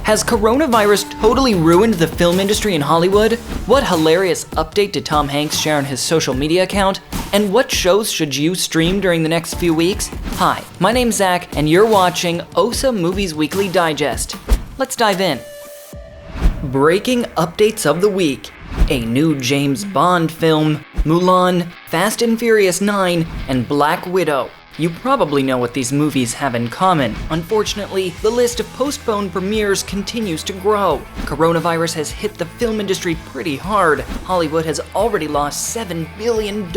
Has coronavirus totally ruined the film industry in Hollywood? What hilarious update did Tom Hanks share on his social media account? And what shows should you stream during the next few weeks? Hi, my name's Zach, and you're watching OSSA Movies Weekly Digest. Let's dive in. Breaking updates of the week. A new James Bond film, Mulan, Fast and Furious 9, and Black Widow. You probably know what these movies have in common. Unfortunately, the list of postponed premieres continues to grow. Coronavirus has hit the film industry pretty hard. Hollywood has already lost $7 billion,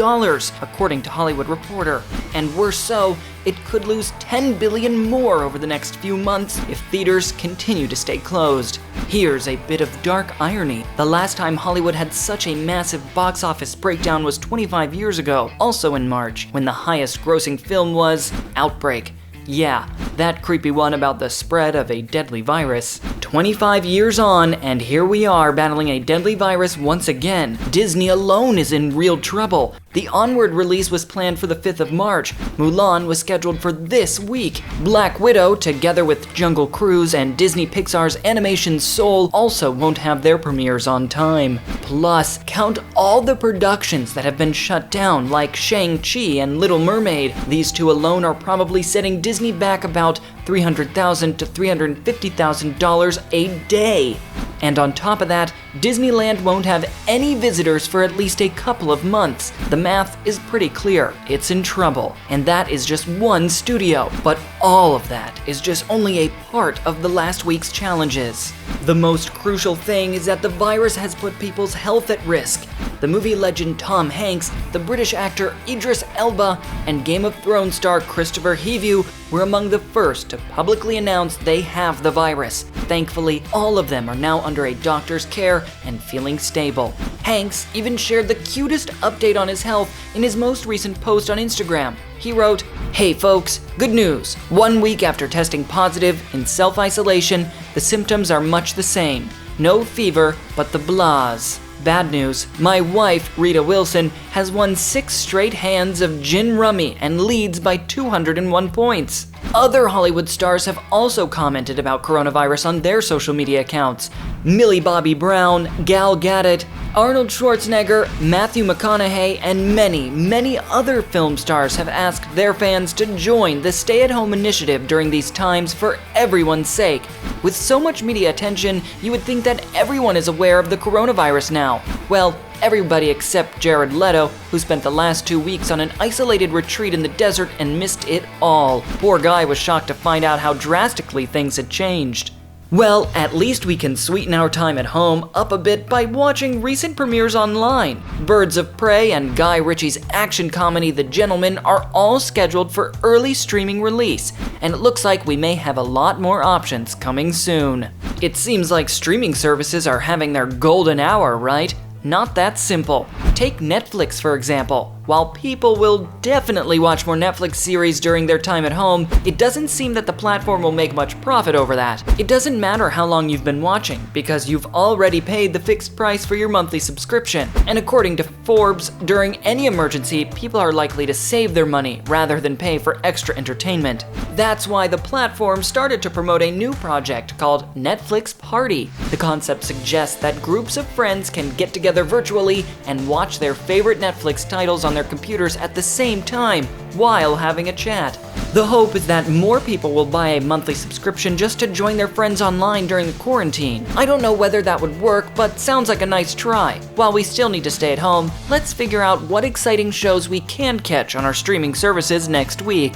according to Hollywood Reporter. And worse so, it could lose $10 billion more over the next few months if theaters continue to stay closed. Here's a bit of dark irony. The last time Hollywood had such a massive box office breakdown was 25 years ago, also in March, when the highest grossing film was Outbreak. Yeah, that creepy one about the spread of a deadly virus. 25 years on, and here we are battling a deadly virus once again. Disney alone is in real trouble. The Onward release was planned for the 5th of March. Mulan was scheduled for this week. Black Widow, together with Jungle Cruise and Disney Pixar's animation Soul, also won't have their premieres on time. Plus, count all the productions that have been shut down, like Shang-Chi and Little Mermaid. These two alone are probably setting Disney back about $300,000 to $350,000 a day. And on top of that, Disneyland won't have any visitors for at least a couple of months. The math is pretty clear. It's in trouble. And that is just one studio. But all of that is just only a part of the last week's challenges. The most crucial thing is that the virus has put people's health at risk. The movie legend Tom Hanks, the British actor Idris Elba, and Game of Thrones star Christopher Heavue were among the first to publicly announce they have the virus. Thankfully, all of them are now under a doctor's care and feeling stable. Hanks even shared the cutest update on his health in his most recent post on Instagram. He wrote, "Hey folks, good news. 1 week after testing positive in self-isolation, the symptoms are much the same. No fever, but the blahs. Bad news, my wife, Rita Wilson, has won 6 straight hands of gin rummy and leads by 201 points. Other Hollywood stars have also commented about coronavirus on their social media accounts. Millie Bobby Brown, Gal Gadot, Arnold Schwarzenegger, Matthew McConaughey, and many other film stars have asked their fans to join the stay-at-home initiative during these times for everyone's sake. With so much media attention, you would think that everyone is aware of the coronavirus now. Well, everybody except Jared Leto, who spent the last 2 weeks on an isolated retreat in the desert and missed it all. Poor guy was shocked to find out how drastically things had changed. Well, at least we can sweeten our time at home up a bit by watching recent premieres online. Birds of Prey and Guy Ritchie's action comedy The Gentleman are all scheduled for early streaming release, and it looks like we may have a lot more options coming soon. It seems like streaming services are having their golden hour, right? Not that simple. Take Netflix, for example. While people will definitely watch more Netflix series during their time at home, it doesn't seem that the platform will make much profit over that. It doesn't matter how long you've been watching, because you've already paid the fixed price for your monthly subscription. And according to Forbes, during any emergency, people are likely to save their money rather than pay for extra entertainment. That's why the platform started to promote a new project called Netflix Party. The concept suggests that groups of friends can get together virtually and watch their favorite Netflix titles on their computers at the same time while having a chat. The hope is that more people will buy a monthly subscription just to join their friends online during the quarantine. I don't know whether that would work, but sounds like a nice try. While we still need to stay at home, let's figure out what exciting shows we can catch on our streaming services next week.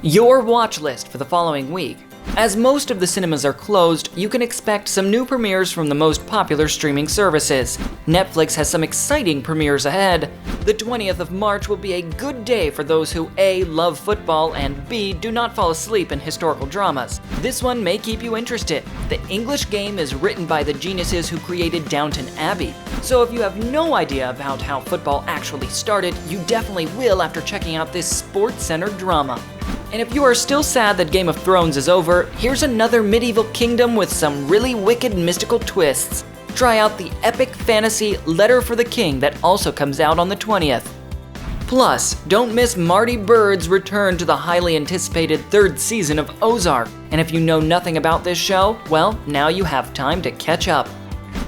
Your watch list for the following week. As most of the cinemas are closed, you can expect some new premieres from the most popular streaming services. Netflix has some exciting premieres ahead. The 20th of March will be a good day for those who A, love football, and B, do not fall asleep in historical dramas. This one may keep you interested. The English Game is written by the geniuses who created Downton Abbey. So if you have no idea about how football actually started, you definitely will after checking out this sports-centered drama. And if you are still sad that Game of Thrones is over, here's another medieval kingdom with some really wicked mystical twists. Try out the epic fantasy Letter for the King that also comes out on the 20th. Plus, don't miss Marty Bird's return to the highly anticipated third season of Ozark. And if you know nothing about this show, well, now you have time to catch up.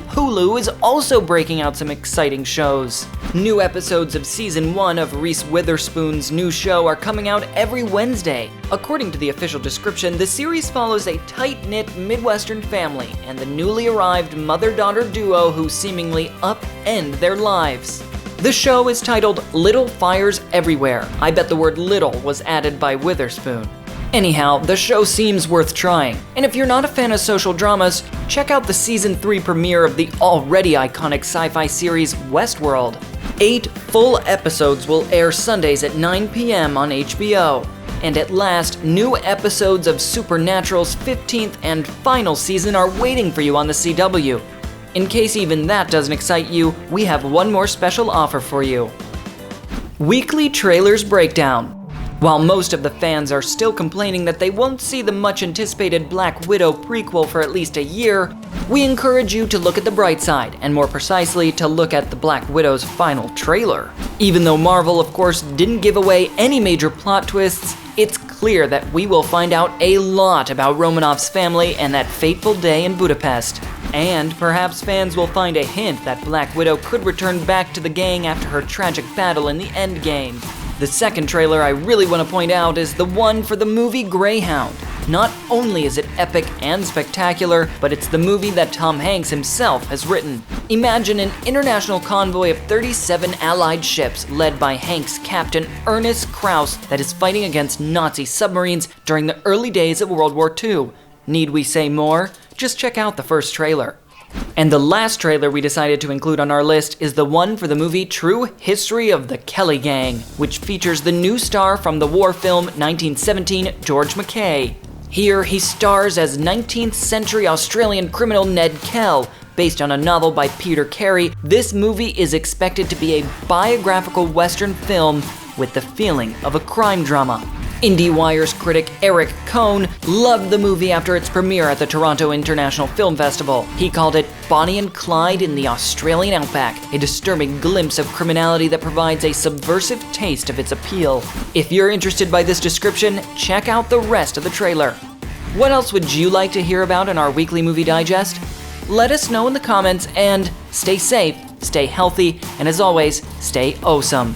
Hulu is also breaking out some exciting shows. New episodes of Season 1 of Reese Witherspoon's new show are coming out every Wednesday. According to the official description, the series follows a tight-knit Midwestern family and the newly arrived mother-daughter duo who seemingly upend their lives. The show is titled Little Fires Everywhere. I bet the word little was added by Witherspoon. Anyhow, the show seems worth trying, and if you're not a fan of social dramas, check out the Season 3 premiere of the already iconic sci-fi series Westworld. 8 full episodes will air Sundays at 9 p.m. on HBO. And at last, new episodes of Supernatural's 15th and final season are waiting for you on the CW. In case even that doesn't excite you, we have one more special offer for you. Weekly Trailers Breakdown. While most of the fans are still complaining that they won't see the much-anticipated Black Widow prequel for at least a year, we encourage you to look at the bright side, and more precisely, to look at the Black Widow's final trailer. Even though Marvel, of course, didn't give away any major plot twists, it's clear that we will find out a lot about Romanov's family and that fateful day in Budapest. And perhaps fans will find a hint that Black Widow could return back to the gang after her tragic battle in the Endgame. The second trailer I really want to point out is the one for the movie Greyhound. Not only is it epic and spectacular, but it's the movie that Tom Hanks himself has written. Imagine an international convoy of 37 Allied ships led by Hanks' captain Ernest Krauss that is fighting against Nazi submarines during the early days of World War II. Need we say more? Just check out the first trailer. And the last trailer we decided to include on our list is the one for the movie True History of the Kelly Gang, which features the new star from the war film 1917, George McKay. Here, he stars as 19th century Australian criminal Ned Kell. Based on a novel by Peter Carey, this movie is expected to be a biographical Western film with the feeling of a crime drama. IndieWire's critic Eric Cohn loved the movie after its premiere at the Toronto International Film Festival. He called it Bonnie and Clyde in the Australian Outback, a disturbing glimpse of criminality that provides a subversive taste of its appeal. If you're interested by this description, check out the rest of the trailer. What else would you like to hear about in our weekly movie digest? Let us know in the comments, and stay safe, stay healthy, and as always, stay awesome.